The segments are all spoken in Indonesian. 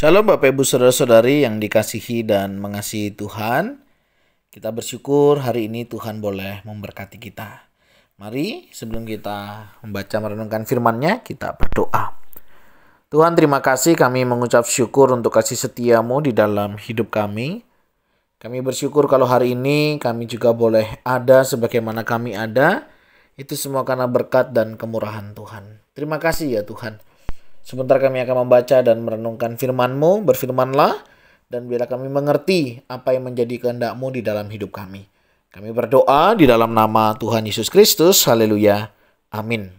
Shalom Bapak Ibu Saudara-saudari yang dikasihi dan mengasihi Tuhan. Kita bersyukur hari ini Tuhan boleh memberkati kita. Mari sebelum kita membaca merenungkan firman-Nya, kita berdoa. Tuhan, terima kasih, kami mengucap syukur untuk kasih setia-Mu di dalam hidup kami. Kami bersyukur kalau hari ini kami juga boleh ada sebagaimana kami ada. Itu semua karena berkat dan kemurahan Tuhan. Terima kasih ya Tuhan. Sebentar kami akan membaca dan merenungkan firman-Mu, berfirmanlah, dan biarlah kami mengerti apa yang menjadi kehendak-Mu di dalam hidup kami. Kami berdoa di dalam nama Tuhan Yesus Kristus, haleluya, amin.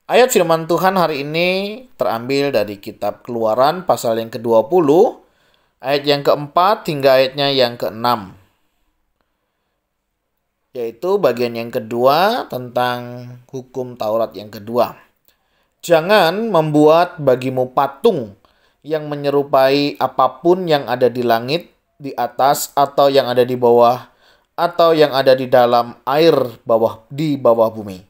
Ayat firman Tuhan hari ini terambil dari kitab Keluaran pasal yang ke-20, ayat yang ke-4 hingga ayatnya yang ke-6. Yaitu bagian yang kedua tentang hukum Taurat yang kedua. Jangan membuat bagimu patung yang menyerupai apapun yang ada di langit, di atas, atau yang ada di bawah, atau yang ada di dalam air di bawah bumi.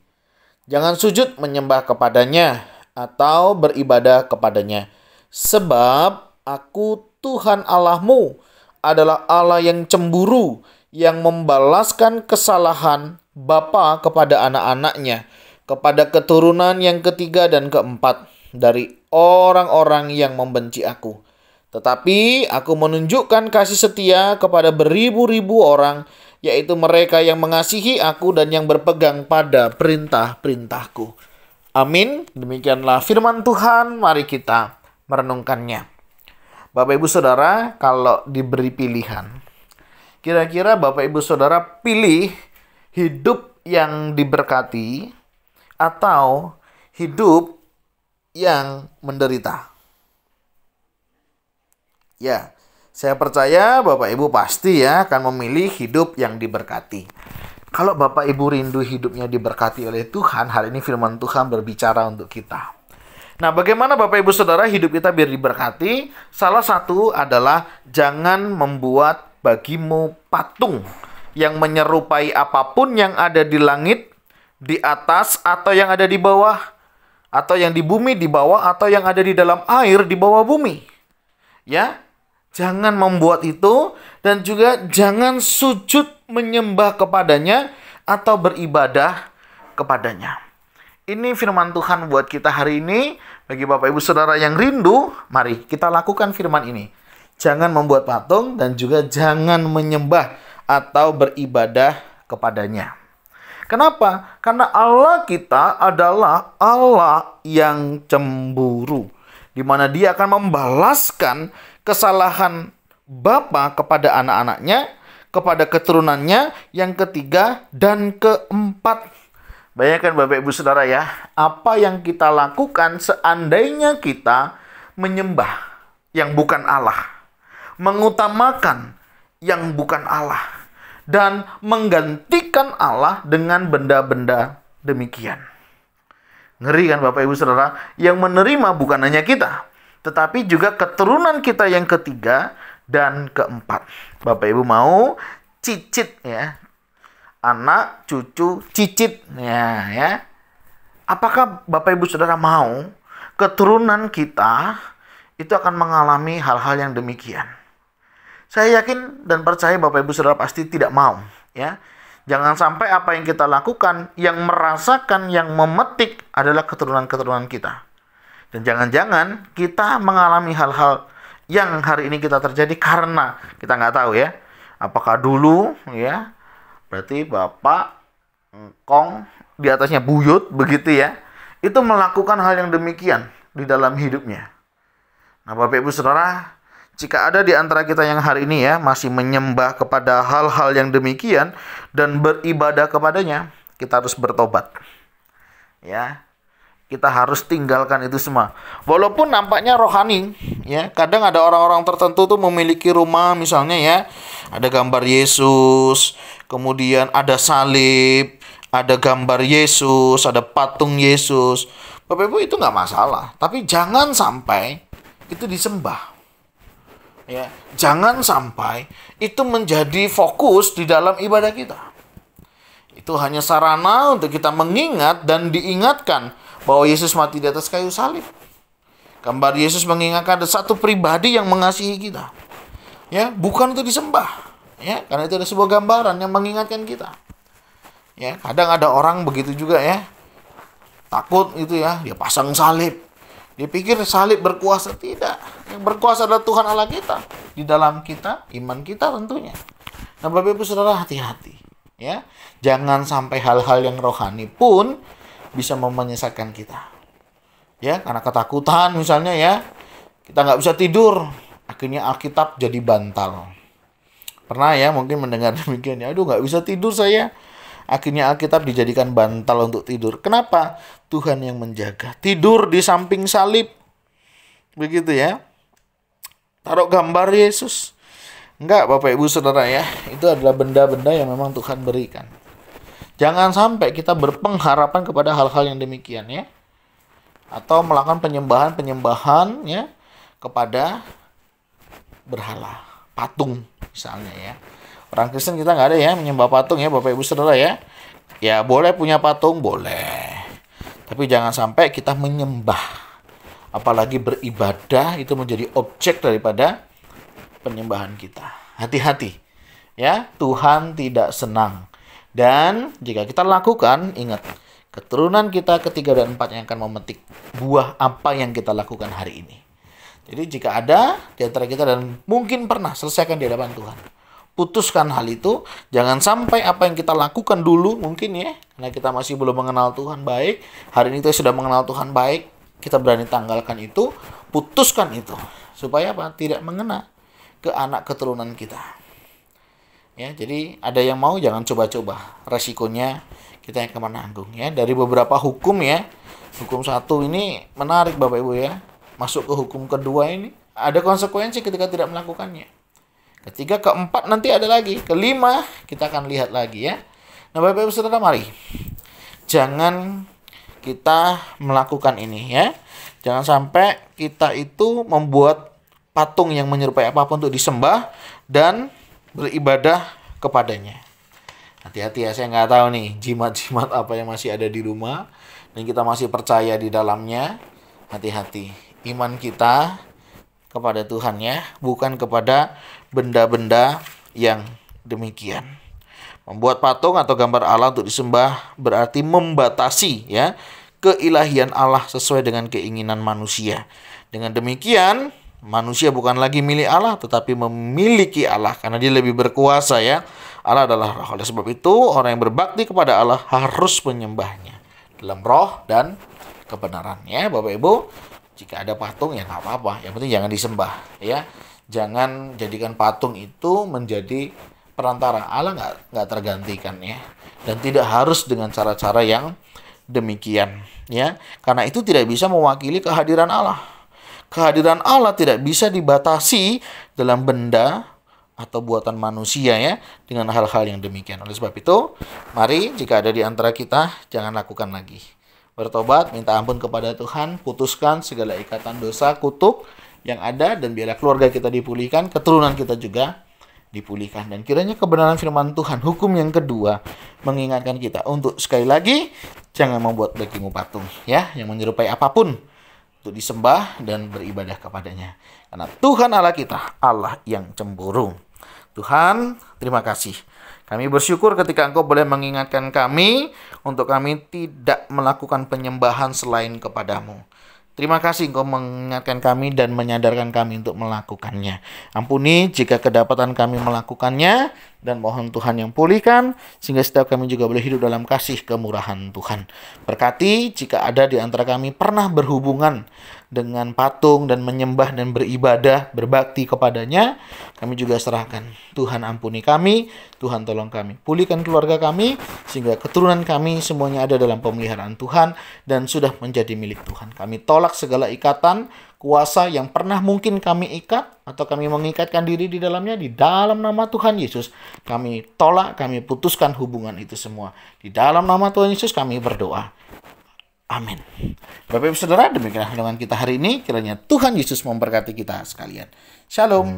Jangan sujud menyembah kepadanya atau beribadah kepadanya. Sebab aku Tuhan Allahmu adalah Allah yang cemburu, yang membalaskan kesalahan bapa kepada anak-anaknya, kepada keturunan yang ketiga dan keempat dari orang-orang yang membenci aku. Tetapi aku menunjukkan kasih setia kepada beribu-ribu orang, yaitu mereka yang mengasihi aku dan yang berpegang pada perintah-perintahku. Amin. Demikianlah firman Tuhan, mari kita merenungkannya. Bapak Ibu Saudara, kalau diberi pilihan, kira-kira Bapak Ibu Saudara pilih hidup yang diberkati atau hidup yang menderita? Ya, saya percaya Bapak Ibu pasti ya akan memilih hidup yang diberkati. Kalau Bapak Ibu rindu hidupnya diberkati oleh Tuhan, hari ini firman Tuhan berbicara untuk kita. Nah, bagaimana Bapak Ibu Saudara hidup kita biar diberkati? Salah satu adalah jangan membuat bagimu patung yang menyerupai apapun yang ada di langit, di atas, atau yang ada di bawah, atau yang di bumi di bawah, atau yang ada di dalam air di bawah bumi. Ya, jangan membuat itu, dan juga jangan sujud menyembah kepadanya atau beribadah kepadanya. Ini firman Tuhan buat kita hari ini. Bagi Bapak Ibu Saudara yang rindu, mari kita lakukan firman ini. Jangan membuat patung dan juga jangan menyembah atau beribadah kepadanya. Kenapa? Karena Allah kita adalah Allah yang cemburu, di mana Dia akan membalaskan kesalahan bapa kepada anak-anaknya, kepada keturunannya yang ketiga dan keempat. Bayangkan Bapak Ibu Saudara ya, apa yang kita lakukan seandainya kita menyembah yang bukan Allah, mengutamakan yang bukan Allah, dan menggantikan Allah dengan benda-benda demikian. Ngeri kan Bapak Ibu Saudara? Yang menerima bukan hanya kita, tetapi juga keturunan kita yang ketiga dan keempat. Bapak Ibu mau cicit ya, anak, cucu, cicit ya. Apakah Bapak Ibu Saudara mau keturunan kita itu akan mengalami hal-hal yang demikian? Saya yakin dan percaya Bapak Ibu Saudara pasti tidak mau ya. Jangan sampai apa yang kita lakukan, yang merasakan, yang memetik adalah keturunan-keturunan kita. Dan jangan-jangan kita mengalami hal-hal yang hari ini kita terjadi karena kita nggak tahu ya. Apakah dulu ya, berarti bapak, engkong, di atasnya buyut begitu ya, itu melakukan hal yang demikian di dalam hidupnya. Nah Bapak Ibu Saudara, jika ada di antara kita yang hari ini ya masih menyembah kepada hal-hal yang demikian dan beribadah kepadanya, kita harus bertobat. Ya. Kita harus tinggalkan itu semua. Walaupun nampaknya rohani, ya. Kadang ada orang-orang tertentu tuh memiliki rumah misalnya ya, ada gambar Yesus, kemudian ada salib, ada gambar Yesus, ada patung Yesus. Bapak Ibu itu nggak masalah, tapi jangan sampai itu disembah. Ya, jangan sampai itu menjadi fokus di dalam ibadah kita. Itu hanya sarana untuk kita mengingat dan diingatkan bahwa Yesus mati di atas kayu salib. Gambar Yesus mengingatkan ada satu pribadi yang mengasihi kita. Ya, bukan untuk disembah. Ya, karena itu ada sebuah gambaran yang mengingatkan kita. Ya, kadang ada orang begitu juga ya. Takut itu ya, dia pasang salib. Dia pikir salib berkuasa. Tidak. Yang berkuasa adalah Tuhan Allah kita. Di dalam kita, iman kita tentunya. Nah, Bapak Ibu Saudara, hati-hati. Ya, jangan sampai hal-hal yang rohani pun bisa menyesatkan kita. Ya, karena ketakutan misalnya ya, kita nggak bisa tidur. Akhirnya Alkitab jadi bantal. Pernah ya mungkin mendengar demikian ya, aduh nggak bisa tidur saya. Akhirnya Alkitab dijadikan bantal untuk tidur. Kenapa? Tuhan yang menjaga. Tidur di samping salib. Begitu ya. Taruh gambar Yesus. Enggak, Bapak Ibu Saudara ya. Itu adalah benda-benda yang memang Tuhan berikan. Jangan sampai kita berpengharapan kepada hal-hal yang demikian ya. Atau melakukan penyembahan ya kepada berhala, patung misalnya ya. Orang Kristen kita nggak ada ya menyembah patung ya, Bapak Ibu Saudara ya. Ya boleh punya patung, boleh. Tapi jangan sampai kita menyembah. Apalagi beribadah itu menjadi objek daripada penyembahan kita. Hati-hati. Ya, Tuhan tidak senang. Dan jika kita lakukan, ingat, keturunan kita ketiga dan empat yang akan memetik buah apa yang kita lakukan hari ini. Jadi jika ada di antara kita dan mungkin pernah selesaikan di hadapan Tuhan. Putuskan hal itu. Jangan sampai apa yang kita lakukan dulu mungkin ya. Karena kita masih belum mengenal Tuhan baik. Hari ini kita sudah mengenal Tuhan baik. Kita berani tanggalkan itu. Putuskan itu. Supaya apa? Tidak mengena ke anak keturunan kita. Ya, jadi ada yang mau jangan coba-coba. Resikonya kita yang akan menanggung ya. Dari beberapa hukum ya. Hukum 1 ini menarik Bapak Ibu ya. Masuk ke hukum kedua ini. Ada konsekuensi ketika tidak melakukannya. Ketiga, keempat nanti ada lagi. Kelima, kita akan lihat lagi ya. Nah Bapak Ibu Saudara mari. Jangan kita melakukan ini ya. Jangan sampai kita itu membuat patung yang menyerupai apapun untuk disembah dan beribadah kepadanya. Hati-hati ya, saya nggak tahu nih jimat-jimat apa yang masih ada di rumah dan kita masih percaya di dalamnya. Hati-hati, iman kita kepada Tuhan ya, bukan kepada benda-benda yang demikian. Membuat patung atau gambar Allah untuk disembah berarti membatasi ya keilahian Allah sesuai dengan keinginan manusia. Dengan demikian, manusia bukan lagi milik Allah tetapi memiliki Allah karena dia lebih berkuasa ya. Allah adalah roh. Oleh sebab itu, orang yang berbakti kepada Allah harus menyembahnya dalam roh dan kebenaran ya, Bapak Ibu. Jika ada patung ya nggak apa-apa, yang penting jangan disembah ya. Jangan jadikan patung itu menjadi perantara. Allah nggak tergantikan ya. Dan tidak harus dengan cara-cara yang demikian ya. Karena itu tidak bisa mewakili kehadiran Allah. Kehadiran Allah tidak bisa dibatasi dalam benda atau buatan manusia ya dengan hal-hal yang demikian. Oleh sebab itu, mari jika ada di antara kita jangan lakukan lagi. Bertobat, minta ampun kepada Tuhan, putuskan segala ikatan dosa, kutuk yang ada dan biarlah keluarga kita dipulihkan, keturunan kita juga dipulihkan. Dan kiranya kebenaran firman Tuhan, hukum yang kedua, mengingatkan kita untuk sekali lagi jangan membuat bagimu patung ya yang menyerupai apapun untuk disembah dan beribadah kepadanya. Karena Tuhan Allah kita, Allah yang cemburu. Tuhan, terima kasih. Kami bersyukur ketika Engkau boleh mengingatkan kami untuk kami tidak melakukan penyembahan selain kepadamu. Terima kasih Engkau mengingatkan kami dan menyadarkan kami untuk melakukannya. Ampuni jika kedapatan kami melakukannya dan mohon Tuhan yang pulihkan sehingga setiap kami juga boleh hidup dalam kasih kemurahan Tuhan. Berkati jika ada di antara kami pernah berhubungan dengan patung dan menyembah dan beribadah, berbakti kepadanya, kami juga serahkan. Tuhan ampuni kami, Tuhan tolong kami. Pulihkan keluarga kami, sehingga keturunan kami semuanya ada dalam pemeliharaan Tuhan dan sudah menjadi milik Tuhan. Kami tolak segala ikatan, kuasa yang pernah mungkin kami ikat, atau kami mengikatkan diri di dalamnya, di dalam nama Tuhan Yesus. Kami tolak, kami putuskan hubungan itu semua. Di dalam nama Tuhan Yesus kami berdoa. Amin. Bapak Ibu Saudara, demikianlah renungan kita hari ini. Kiranya Tuhan Yesus memberkati kita sekalian. Shalom.